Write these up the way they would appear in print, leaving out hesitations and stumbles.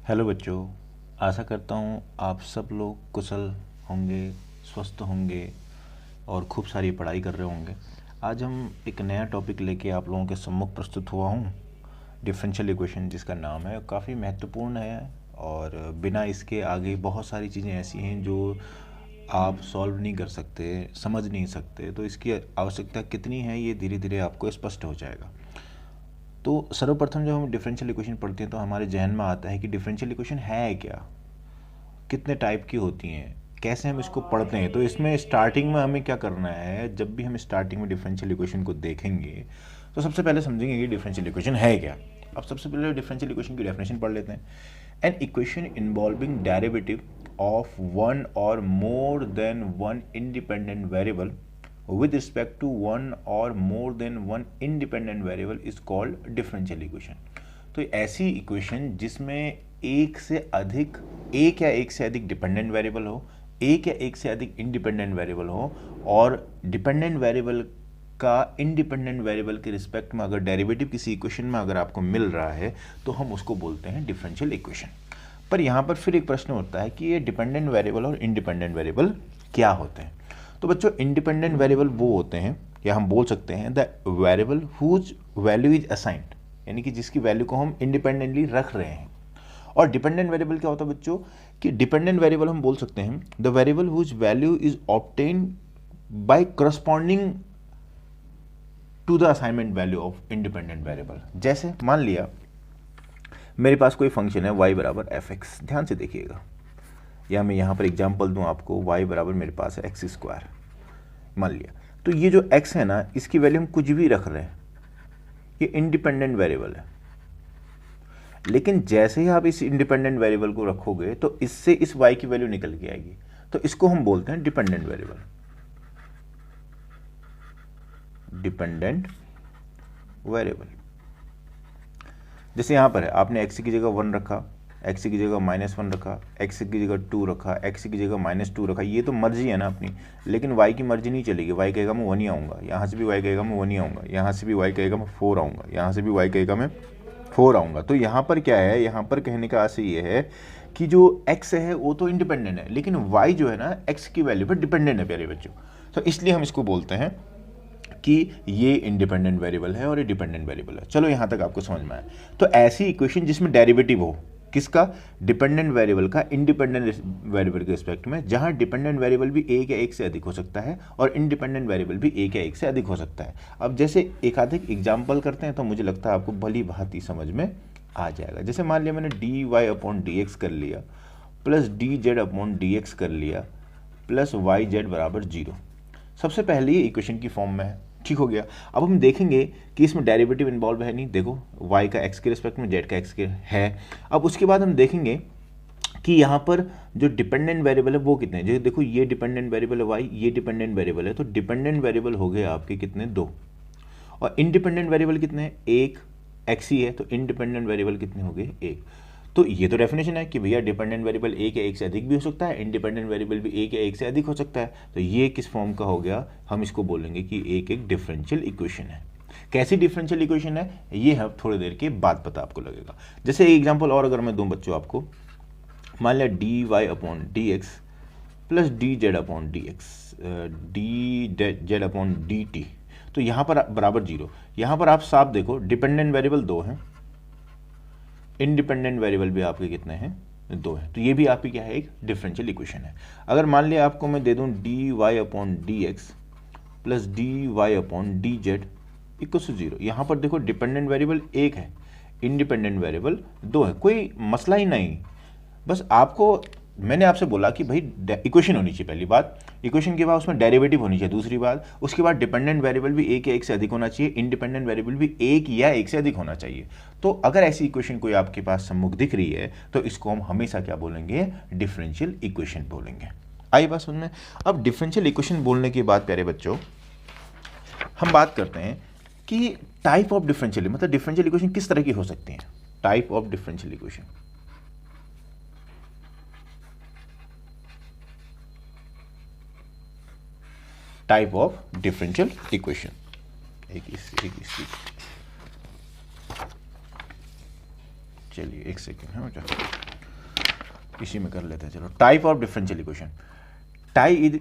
Hello बच्चों, आशा करता हूँ आप सब लोग कुशल होंगे, स्वस्थ होंगे और खूब सारी पढ़ाई कर रहे होंगे। आज हम एक नया टॉपिक लेके आप लोगों के सम्मुख प्रस्तुत हुआ हूँ। डिफरेंशियल इक्वेशन जिसका नाम है, काफ़ी महत्वपूर्ण है और बिना इसके आगे बहुत सारी चीज़ें ऐसी हैं जो आप सॉल्व नहीं कर सकते, समझ नहीं सकते। तो इसकी आवश्यकता कितनी है ये धीरे धीरे आपको स्पष्ट हो जाएगा। तो सर्वप्रथम जब हम डिफरेंशियल इक्वेशन पढ़ते हैं तो हमारे जहन में आता है कि डिफरेंशियल इक्वेशन है क्या, कितने टाइप की होती हैं, कैसे हम इसको पढ़ते हैं। तो इसमें स्टार्टिंग में हमें क्या करना है, जब भी हम स्टार्टिंग में डिफरेंशियल इक्वेशन को देखेंगे तो सबसे पहले समझेंगे कि डिफरेंशियल इक्वेशन है क्या। अब सबसे पहले डिफरेंशियल इक्वेशन की डेफिनेशन पढ़ लेते हैं। An equation involving derivative of one और more than one independent variable with respect to one or more than one independent variable is called differential equation। तो ऐसी इक्वेशन जिसमें एक या एक से अधिक डिपेंडेंट वेरिएबल हो, एक या एक से अधिक इंडिपेंडेंट वेरिएबल हो और डिपेंडेंट वेरिएबल का इंडिपेंडेंट वेरिएबल के रिस्पेक्ट में अगर डेरिवेटिव किसी इक्वेशन में अगर आपको मिल रहा है तो हम उसको बोलते हैं डिफरेंशियल इक्वेशन। पर यहाँ पर फिर एक प्रश्न उठता है कि ये डिपेंडेंट वेरिएबल और इंडिपेंडेंट वेरिएबल क्या होते हैं। तो बच्चों, इंडिपेंडेंट वेरिएबल वो होते हैं, या हम बोल सकते हैं the variable whose value is assigned, यानी कि जिसकी वैल्यू को हम इंडिपेंडेंटली रख रहे हैं। और डिपेंडेंट वेरिएबल क्या होता है बच्चों, कि डिपेंडेंट वेरिएबल हम बोल सकते हैं the variable whose value is obtain by corresponding to the assignment value of independent variable. जैसे मान लिया मेरे पास कोई फंक्शन है y बराबर एफ एक्स, ध्यान से देखिएगा, या मैं यहाँ पर एग्जाम्पल दूँ आपको, y बराबर मेरे पास है एक्स स्क्वायर मान लिया। तो ये जो x है ना, इसकी वैल्यू हम कुछ भी रख रहे हैं, ये इंडिपेंडेंट वेरिएबल है। लेकिन जैसे ही आप इस इंडिपेंडेंट वेरिएबल को रखोगे तो इससे इस y की वैल्यू निकल के आएगी, तो इसको हम बोलते हैं डिपेंडेंट वेरिएबल, डिपेंडेंट वेरिएबल। जैसे यहाँ पर है, आपने x की जगह 1 रखा, x की जगह -1 रखा, x की जगह 2 रखा, x की जगह -2 रखा, ये तो मर्जी है ना अपनी। लेकिन y की मर्जी नहीं चलेगी, y कहेगा मैं 1 ही आऊँगा, यहाँ से भी y कहेगा मैं 1 ही आऊँगा, यहाँ से भी y कहेगा मैं 4 आऊँगा, यहाँ से भी y कहेगा मैं 4 आऊँगा। तो यहाँ पर क्या है, यहाँ पर कहने का आशय ये है कि जो x है वो तो इंडिपेंडेंट है, लेकिन y जो है ना x की वैल्यू पर डिपेंडेंट है प्यारे बच्चों। तो इसलिए हम इसको बोलते हैं कि ये इंडिपेंडेंट वेरिएबल है और ये डिपेंडेंट वेरिएबल है। चलो यहाँ तक आपको समझ में आया। तो ऐसी इक्वेशन जिसमें डेरिवेटिव हो, किसका, डिपेंडेंट वेरिएबल का इंडिपेंडेंट वेरिएबल के रिस्पेक्ट में, जहां डिपेंडेंट वेरिएबल भी एक या एक से अधिक हो सकता है और इंडिपेंडेंट वेरिएबल भी एक या एक से अधिक हो सकता है। अब जैसे एक आधिक एग्जाम्पल करते हैं तो मुझे लगता है आपको भली भांति समझ में आ जाएगा। जैसे मान लिया मैंने dy/dx कर लिया प्लस dz/dx कर लिया प्लस yz बराबर 0। सबसे पहले ये इक्वेशन की फॉर्म में है, ठीक हो गया। अब हम देखेंगे कि इसमें डेरिवेटिव इन्वॉल्व है नहीं, देखो y का x के रिस्पेक्ट में, z का x के है। अब उसके बाद हम देखेंगे कि यहाँ पर जो डिपेंडेंट वेरिएबल है वो कितने हैं। जैसे देखो ये डिपेंडेंट वेरिएबल है y, ये डिपेंडेंट वेरिएबल है, तो डिपेंडेंट वेरिएबल हो गए आपके कितने, 2। और इंडिपेंडेंट वेरिएबल कितने हैं, 1, x ही है, तो इंडिपेंडेंट वेरिएबल कितने हो गए, 1। तो ये तो डेफिनेशन है कि भैया डिपेंडेंट वेरिएबल एक या एक से अधिक भी हो सकता है, इंडिपेंडेंट वेरिएबल भी एक या एक से अधिक हो सकता है। तो ये किस फॉर्म का हो गया, हम इसको बोलेंगे कि एक डिफरेंशियल इक्वेशन है। कैसी डिफरेंशियल इक्वेशन है ये हम थोड़ी देर के बाद पता आपको लगेगा। जैसे एक एग्जांपल और अगर मैं दूं बच्चों आपको, मान लिया dy/dx प्लस dz/dx dz/dt, तो यहाँ पर बराबर 0। यहाँ पर आप साफ देखो डिपेंडेंट वेरिएबल 2 हैं, इंडिपेंडेंट वेरिएबल भी आपके कितने हैं, 2 हैं। तो ये भी आपकी क्या है, एक डिफरेंशियल इक्वेशन है। अगर मान लिया आपको मैं दे दूं dy/dx plus dy/dz equal to 0, यहाँ पर देखो डिपेंडेंट वेरिएबल 1 है, इंडिपेंडेंट वेरिएबल 2 है, कोई मसला ही नहीं। बस आपको मैंने आपसे बोला कि भाई इक्वेशन होनी चाहिए, पहली बात, इक्वेशन के बाद उसमें डेरिवेटिव होनी चाहिए, दूसरी बात उसके बाद डिपेंडेंट वेरिएबल भी एक या एक से अधिक होना चाहिए, इंडिपेंडेंट वेरिएबल भी एक या एक से अधिक होना चाहिए। तो अगर ऐसी इक्वेशन कोई आपके पास सम्मुख दिख रही है तो इसको हम हमेशा क्या बोलेंगे, डिफरेंशियल इक्वेशन बोलेंगे। आई बात सुनने। अब डिफरेंशियल इक्वेशन बोलने के बाद प्यारे बच्चों हम बात करते हैं कि टाइप ऑफ डिफरेंशियल, मतलब डिफरेंशियल इक्वेशन किस तरह की हो सकती है। Type of differential equation, type of differential equation, चलिए एक सेकेंड है बेटा। इसी में कर लेते हैं। चलो, टाइप ऑफ डिफरेंशियल इक्वेशन।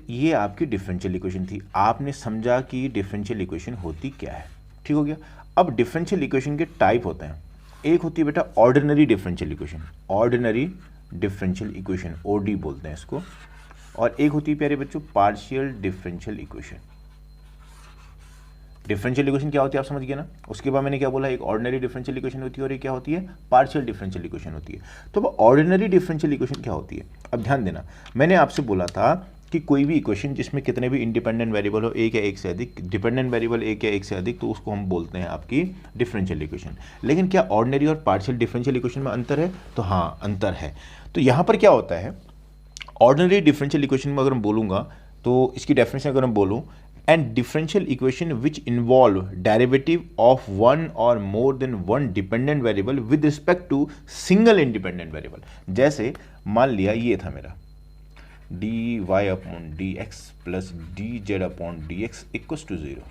ये आपकी डिफरेंशियल इक्वेशन थी, आपने समझा कि डिफरेंशियल इक्वेशन होती क्या है, ठीक हो गया। अब डिफरेंशियल इक्वेशन के टाइप होते हैं, एक होती है बेटा ordinary differential equation, ordinary differential equation OD बोलते हैं इसको, और एक होती है प्यारे बच्चों partial differential equation. Differential equation क्या होती है आप समझ गए ना। उसके बाद मैंने क्या बोला, एक ऑर्डिनरी डिफरेंशियल इक्वेशन होती है और ये क्या होती है, पार्शियल डिफरेंशियल इक्वेशन होती है। तो वो ऑर्डिनरी डिफरेंशियल इक्वेशन क्या होती है, अब ध्यान देना, मैंने आपसे बोला था कि कोई भी इक्वेशन जिसमें कितने भी इंडिपेंडेंट वेरिएबल हो, एक या एक से अधिक, डिपेंडेंट वेरिएबल एक या एक से अधिक, तो उसको हम बोलते हैं आपकी डिफरेंशियल इक्वेशन। लेकिन क्या ऑर्डिनरी और पार्शियल डिफरेंशियल इक्वेशन में अंतर है, तो हाँ अंतर है। तो यहाँ पर क्या होता है, ऑर्डिनरी डिफरेंशियल इक्वेशन में अगर मैं बोलूँगा तो इसकी डेफिनेशन अगर मैं बोलूँ, and differential equation which involve derivative of one और more than one dependent variable with respect to single independent variable. जैसे मान लिया ये था मेरा D Y upon D x plus D Z upon D X equals to zero,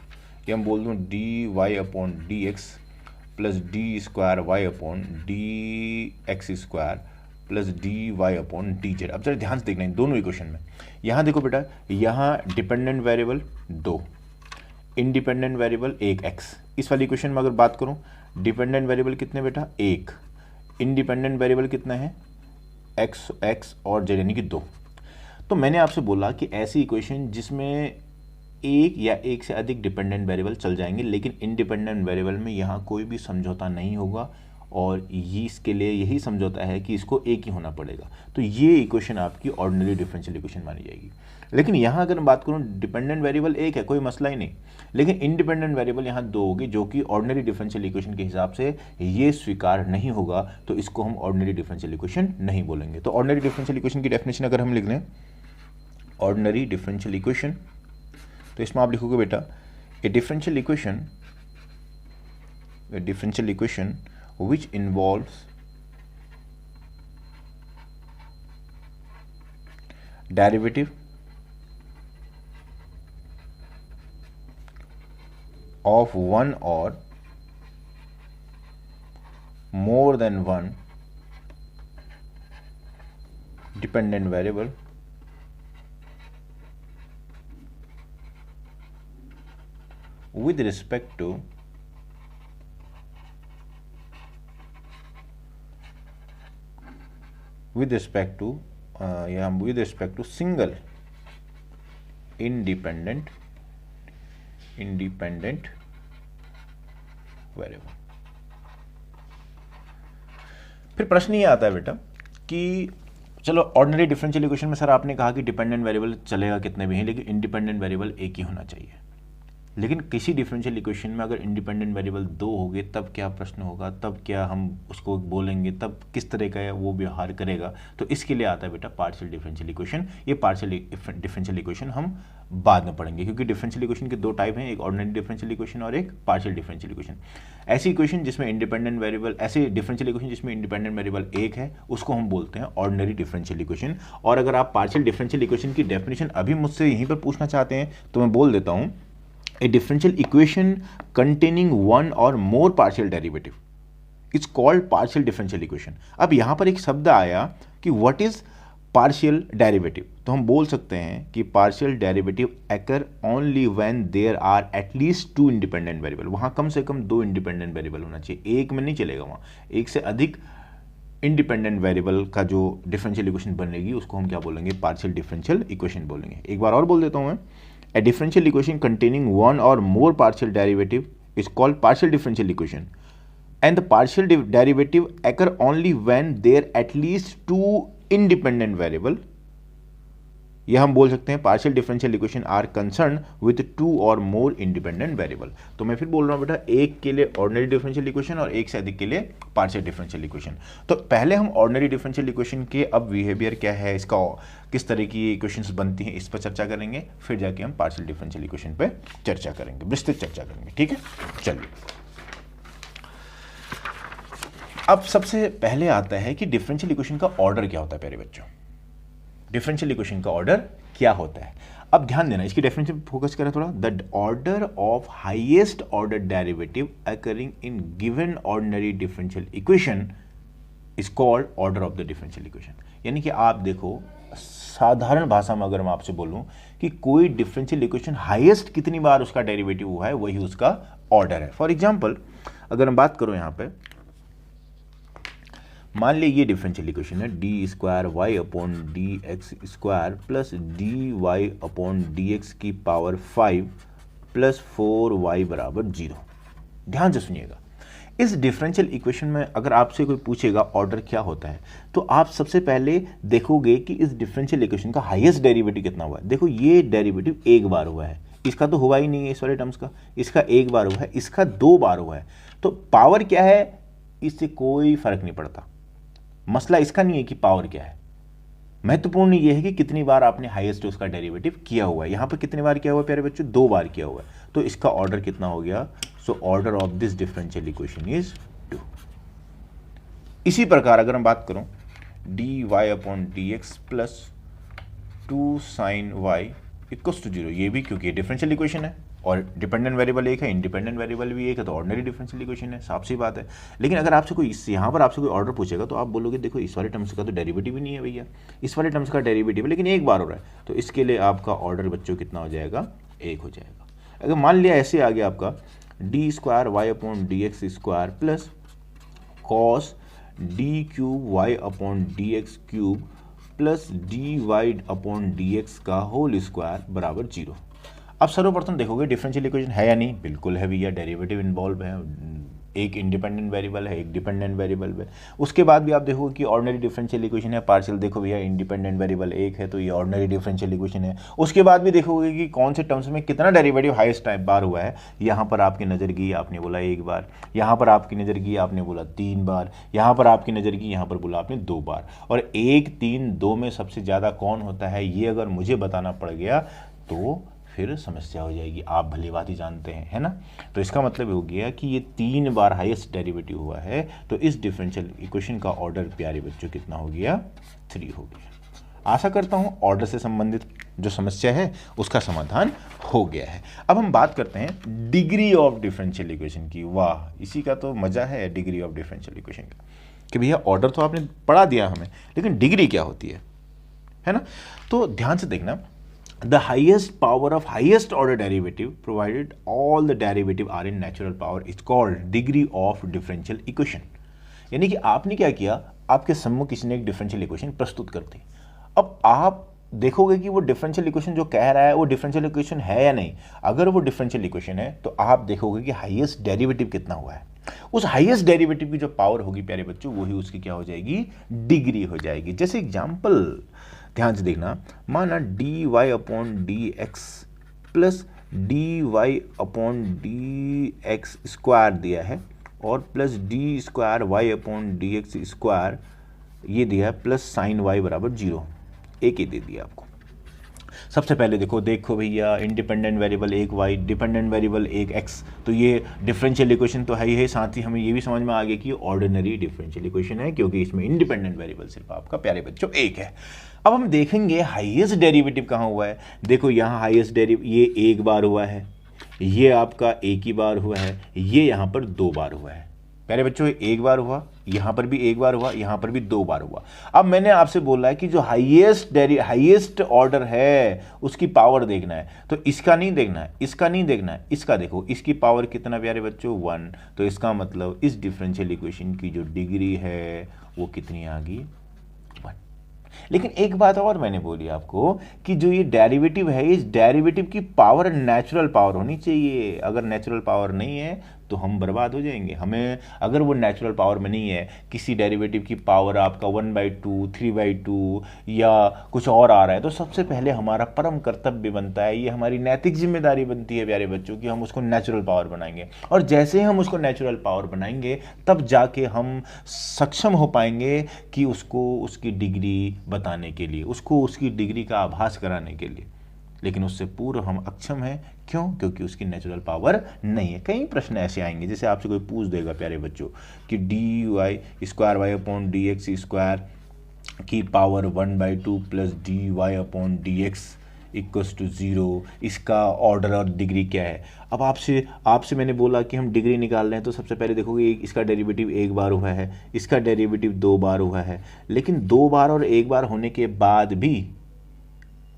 या हम बोल दूँ D Y upon D x plus D square Y upon D x square plus D Y upon D Z. अब जरा ध्यान से देखना इन दोनों इक्वेशन में, यहाँ देखो बेटा, यहाँ dependent variable 2, independent variable 1 x. इस वाली इक्वेशन में अगर बात करूँ, डिपेंडेंट वेरिएबल कितने बेटा 1, इंडिपेंडेंट वेरिएबल कितना है एक्स और जेड यानी कि 2। तो मैंने आपसे बोला कि ऐसी इक्वेशन जिसमें एक या एक से अधिक डिपेंडेंट वेरिएबल चल जाएंगे, लेकिन इंडिपेंडेंट वेरिएबल में यहाँ कोई भी समझौता नहीं होगा, और ये इसके लिए यही समझौता है कि इसको एक ही होना पड़ेगा। तो ये इक्वेशन आपकी ऑर्डिनरी डिफरेंशियल इक्वेशन मानी जाएगी। लेकिन यहाँ अगर मैं बात करूँ, डिपेंडेंट वेरिएबल एक है, कोई मसला ही नहीं, लेकिन इंडिपेंडेंट वेरिएबल यहाँ 2 होगी, जो कि ऑर्डिनरी डिफरेंशियल इक्वेशन के हिसाब से ये स्वीकार नहीं होगा, तो इसको हम ऑर्डिनरी डिफरेंशियल इक्वेशन नहीं बोलेंगे। तो ऑर्डिनरी डिफरेंशियल इक्वेशन की डेफिनेशन अगर हम लिख लें, ऑर्डिनरी डिफरेंशियल इक्वेशन, तो इसमें आप लिखोगे बेटा ए differential equation which involves derivative of one or more than one dependent variable with respect to single independent variable. फिर प्रश्न ये आता है बेटा कि चलो ऑर्डिनरी डिफरेंशियल इक्वेशन में सर आपने कहा कि डिपेंडेंट वेरिएबल चलेगा कितने भी हैं, लेकिन इंडिपेंडेंट वेरिएबल एक ही होना चाहिए। लेकिन किसी डिफरेंशियल इक्वेशन में अगर इंडिपेंडेंट वेरिएबल 2 हो गए, तब क्या प्रश्न होगा, तब क्या हम उसको बोलेंगे, तब किस तरह का है वो व्यवहार करेगा। तो इसके लिए आता है बेटा पार्शियल डिफरेंशियल इक्वेशन। ये पार्शियल डिफरेंशियल इक्वेशन हम बाद में पढ़ेंगे, क्योंकि डिफरेंशियल इक्वेशन के 2 टाइप हैं, एक ऑर्डिनरी डिफरेंशियल इक्वेशन और एक पार्शियल डिफरेंशियल इक्वेशन। ऐसी इक्वेशन जिसमें इंडिपेंडेंट वेरिएबल, ऐसे डिफरेंशियल इक्वेशन जिसमें इंडिपेंडेंट वेरिएबल 1 है, उसको हम बोलते हैं ऑर्डिनरी डिफरेंशियल इक्वेशन। और अगर आप पार्शियल डिफरेंशियल इक्वेशन की डेफिनेशन अभी मुझसे यहीं पर पूछना चाहते हैं, तो मैं बोल देता हूँ, a differential equation containing one or more partial derivative is called partial differential equation। अब यहां पर एक शब्द आया कि what is partial derivative, तो हम बोल सकते हैं कि partial derivative occur only when there are at least 2 independent variable। वहां कम से कम 2 independent variable होना चाहिए, एक में नहीं चलेगा, वहां एक से अधिक इंडिपेंडेंट वेरिएबल का जो डिफरेंशियल इक्वेशन बनेगी उसको हम क्या बोलेंगे, पार्शियल डिफरेंशियल इक्वेशन बोलेंगे। एक बार और बोल देता हूं मैं, a differential equation containing one or more partial derivative is called partial differential equation, and the partial derivative occur only when there at least 2 independent variable। यह हम बोल सकते हैं partial differential equation are concern with 2 और more independent variable. तो मैं फिर बोल रहा हूं बेटा, एक के लिए ऑर्डिनरी डिफरेंशियल इक्वेशन और एक से अधिक के लिए पार्शियल डिफरेंशियल इक्वेशन। तो पहले हम ऑर्डिनरी डिफरेंशियल इक्वेशन के अब बिहेवियर क्या है, इसका किस तरह की इक्वेशंस बनती हैं, इस पर चर्चा करेंगे, फिर जाके हम पार्शियल डिफरेंशियल इक्वेशन पे चर्चा करेंगे, विस्तृत चर्चा करेंगे, ठीक है। चलिए, अब सबसे पहले आता है कि डिफरेंशियल इक्वेशन का ऑर्डर क्या होता है। प्यारे बच्चों, डिफरेंशियल इक्वेशन का ऑर्डर क्या होता है, अब ध्यान देना, इसकी डेफिनेशन पे फोकस करें थोड़ा। The order of highest order derivative occurring in given ordinary differential equation is called order of the differential equation. यानी कि आप देखो, साधारण भाषा में अगर मैं आपसे बोलूं कि कोई डिफरेंशियल इक्वेशन हाईएस्ट कितनी बार उसका डेरिवेटिव हुआ है, वही उसका ऑर्डर है। फॉर एग्जांपल अगर हम बात करो, यहां पे मान लिया ये डिफरेंशियल इक्वेशन है d square Y upon D x square plus D Y upon D x की पावर 5 प्लस 4y बराबर 0। ध्यान से सुनिएगा, इस डिफरेंशियल इक्वेशन में अगर आपसे कोई पूछेगा ऑर्डर क्या होता है, तो आप सबसे पहले देखोगे कि इस डिफरेंशियल इक्वेशन का हाईएस्ट डेरिवेटिव कितना हुआ है। देखो ये डेरिवेटिव एक बार हुआ है, इसका तो हुआ ही नहीं है इस वाले टर्म्स का, इसका एक बार हुआ है, इसका 2 बार हुआ है। तो पावर क्या है इससे कोई फर्क नहीं पड़ता, मसला इसका नहीं है कि पावर क्या है, महत्वपूर्ण यह है कि कितनी बार आपने हाईएस्ट उसका डेरिवेटिव किया हुआ है। यहां पर कितनी बार किया हुआ है प्यारे बच्चों, 2 बार किया हुआ है, तो इसका ऑर्डर कितना हो गया, so order of this differential equation is 2। इसी प्रकार अगर हम बात करूं d Y upon D x plus 2 sine y equals to 0, ये भी क्योंकि डिफरेंशियल इक्वेशन है और डिपेंडेंट वेरिएबल एक है, इंडिपेंडेंट वेरिएबल भी एक है, तो ऑर्डिनरी डिफरेंशियल इक्वेशन है, साफ सी बात है। लेकिन अगर आपसे कोई यहाँ पर आपसे कोई ऑर्डर पूछेगा तो आप बोलोगे देखो इस वाले टर्म्स का तो डेरिवेटिव ही नहीं है भैया, इस वाले टर्म्स का डेरिवेटिव है लेकिन एक बार हो रहा है, तो इसके लिए आपका ऑर्डर बच्चों कितना हो जाएगा, 1 हो जाएगा। अगर मान लिया ऐसे आ गया आपका d square Y upon D x square plus cos d cube y upon D x cube plus D Y upon D x का होल स्क्वायर बराबर 0। अब सर्वप्रथम देखोगे डिफरेंशियल इक्वेशन है या नहीं, बिल्कुल है भैया, डेरिवेटिव इन्वॉल्व है, एक इंडिपेंडेंट वेरिएबल है, एक डिपेंडेंट वेरिएबल है। उसके बाद भी आप देखोगे कि ऑर्डिनरी डिफरेंशियल इक्वेशन है, पार्शियल देखो भैया इंडिपेंडेंट वेरिएबल एक है तो ये ऑर्डिनरी डिफरेंशियल इक्वेशन है। उसके बाद भी देखोगे कि कौन से टर्म्स में कितना डेरिवेटिव हाईएस्ट टाइप बार हुआ है। यहाँ पर आपकी नज़र गई, आपने बोला 1 बार, यहाँ पर आपकी नज़र गई, आपने बोला 3 बार, यहाँ पर आपकी नज़र गई, यहाँ पर बोला आपने 2 बार। और 1, 3, 2 में सबसे ज़्यादा कौन होता है, ये अगर मुझे बताना पड़ गया तो फिर समस्या हो जाएगी, आप भली बात ही जानते हैं, है ना। तो इसका मतलब हो गया कि ये 3 बार हाईएस्ट डेरिवेटिव हुआ है, तो इस डिफरेंशियल इक्वेशन का ऑर्डर प्यारे बच्चों कितना हो गया, 3 हो गया। आशा करता हूँ ऑर्डर से संबंधित जो समस्या है उसका समाधान हो गया है। अब हम बात करते हैं डिग्री ऑफ डिफरेंशियल इक्वेशन की। वाह, इसी का तो मजा है डिग्री ऑफ डिफरेंशियल इक्वेशन का, कि भैया ऑर्डर तो आपने पढ़ा दिया हमें, लेकिन डिग्री क्या होती है ना। तो ध्यान से देखना, the highest power of highest order derivative provided all the derivative are in natural power is called degree of differential equation। यानी कि आपने क्या किया, आपके सम्मुख किसी ने एक डिफरेंशियल इक्वेशन प्रस्तुत कर दी। अब आप देखोगे कि वो डिफरेंशियल इक्वेशन जो कह रहा है वो डिफरेंशियल इक्वेशन है या नहीं। अगर वो डिफरेंशियल इक्वेशन है तो आप देखोगे कि हाईएस्ट डेरिवेटिव कितना हुआ है, उस हाईएस्ट डेरिवेटिव की जो पावर होगी प्यारे बच्चों, वही उसकी क्या हो जाएगी, डिग्री हो जाएगी। जैसे एग्जांपल ध्यान से देखना, माना d Y upon D x plus D Y upon D x square दिया है और plus D square Y upon D x square ये दिया है प्लस साइन वाई बराबर 0, एक ही दे दिया आपको। सबसे पहले देखो भैया इंडिपेंडेंट वेरिएबल एक वाई, डिपेंडेंट वेरिएबल एक एक्स, तो ये डिफरेंशियल इक्वेशन तो है ही है, साथ ही हमें ये भी समझ में आ गया कि ऑर्डिनरी डिफरेंशियल इक्वेशन है क्योंकि इसमें इंडिपेंडेंट वेरिएबल सिर्फ आपका प्यारे बच्चों एक है। अब हम देखेंगे हाईएस्ट डेरिवेटिव कहाँ हुआ है। देखो यहाँ हाईएस्ट डेरिवेटिव ये 1 बार हुआ है, ये आपका 1 ही बार हुआ है, ये यहाँ पर 2 बार हुआ है। प्यारे बच्चों 1 बार हुआ, यहाँ पर भी 1 बार हुआ, यहाँ पर भी 2 बार हुआ। अब मैंने आपसे बोला है कि जो हाईएस्ट ऑर्डर है उसकी पावर देखना है, तो इसका नहीं देखना है, इसका नहीं देखना है, इसका देखो, इसकी पावर कितना प्यारे बच्चों 1। तो इसका मतलब इस डिफरेंशियल इक्वेशन की जो डिग्री है वो कितनी आ गई, 1। लेकिन एक बात और मैंने बोली आपको कि जो ये डेरिवेटिव है, इस डेरिवेटिव की पावर नेचुरल पावर होनी चाहिए। अगर नेचुरल पावर नहीं है तो हम बर्बाद हो जाएंगे। हमें अगर वो नेचुरल पावर में नहीं है, किसी डेरिवेटिव की पावर आपका 1/2, 3/2 या कुछ और आ रहा है, तो सबसे पहले हमारा परम कर्तव्य बनता है, ये हमारी नैतिक जिम्मेदारी बनती है प्यारे बच्चों की, हम उसको नेचुरल पावर बनाएंगे। और जैसे ही हम उसको नेचुरल पावर बनाएंगे तब जाके हम सक्षम हो पाएंगे कि उसको उसकी डिग्री बताने के लिए, उसको उसकी डिग्री का आभास कराने के लिए। लेकिन उससे पूर्व हम अक्षम हैं, क्यों? क्योंकि उसकी नेचुरल पावर नहीं है। कई प्रश्न ऐसे आएंगे, जैसे आपसे कोई पूछ देगा प्यारे बच्चों कि D Y square Y upon D x square की power 1/2 plus D Y upon D X equals to 0, इसका ऑर्डर और डिग्री क्या है। अब आपसे मैंने बोला कि हम डिग्री निकाल रहे हैं, तो सबसे पहले देखोगे इसका डेरिवेटिव एक बार हुआ है, इसका डेरिवेटिव 2 बार हुआ है, लेकिन 2 बार और 1 बार होने के बाद भी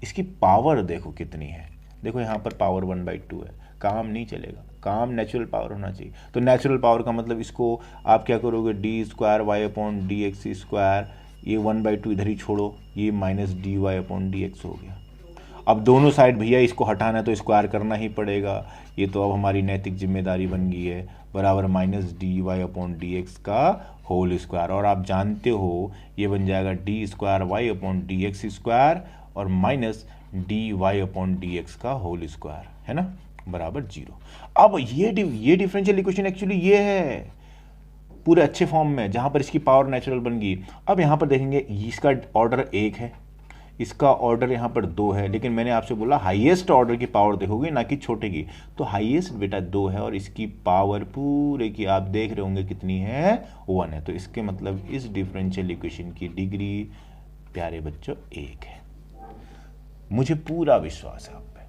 इसकी पावर देखो कितनी है। देखो यहाँ पर पावर 1/2 है, काम नहीं चलेगा, काम नेचुरल पावर होना चाहिए। तो नेचुरल पावर का मतलब इसको आप क्या करोगे, d² y/dx², ये 1/2 इधर ही छोड़ो, ये -dy/dx हो गया। अब दोनों साइड भैया इसको हटाना है तो स्क्वायर करना ही पड़ेगा, ये तो अब हमारी नैतिक जिम्मेदारी बन गई है, बराबर -dy/dx का होल स्क्वायर। और आप जानते हो ये बन जाएगा d²y/dx² और -dy/dx का होल स्क्वायर, है ना, बराबर 0। अब ये डिफरेंशियल इक्वेशन एक्चुअली ये है पूरे अच्छे फॉर्म में, जहां पर इसकी पावर नेचुरल बन गई। अब यहां पर देखेंगे इसका ऑर्डर 1 है, इसका ऑर्डर यहाँ पर 2 है, लेकिन मैंने आपसे बोला हाईएस्ट ऑर्डर की पावर देखोगे ना कि छोटे की, तो हाईएस्ट बेटा 2 है और इसकी पावर पूरे की आप देख रहे होंगे कितनी है, 1 है। तो इसके मतलब इस डिफरेंशियल इक्वेशन की डिग्री प्यारे बच्चों 1 है। मुझे पूरा विश्वास है आप पे,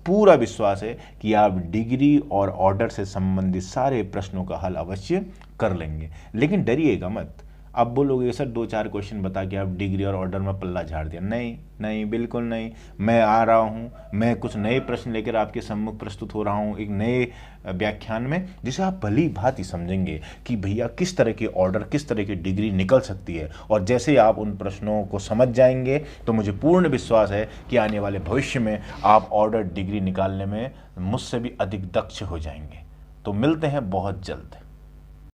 पूरा विश्वास है कि आप डिग्री और ऑर्डर से संबंधित सारे प्रश्नों का हल अवश्य कर लेंगे। लेकिन डरिएगा मत, अब बोलोगे सर 2-4 क्वेश्चन बता के आप डिग्री और ऑर्डर में पल्ला झाड़ दिया। नहीं नहीं, बिल्कुल नहीं। मैं आ रहा हूँ, मैं कुछ नए प्रश्न लेकर आपके सम्मुख प्रस्तुत हो रहा हूँ एक नए व्याख्यान में, जिसे आप भली भांति समझेंगे कि भैया किस तरह के ऑर्डर, किस तरह की डिग्री निकल सकती है। और जैसे ही आप उन प्रश्नों को समझ जाएंगे तो मुझे पूर्ण विश्वास है कि आने वाले भविष्य में आप ऑर्डर डिग्री निकालने में मुझसे भी अधिक दक्ष हो जाएंगे। तो मिलते हैं बहुत जल्द।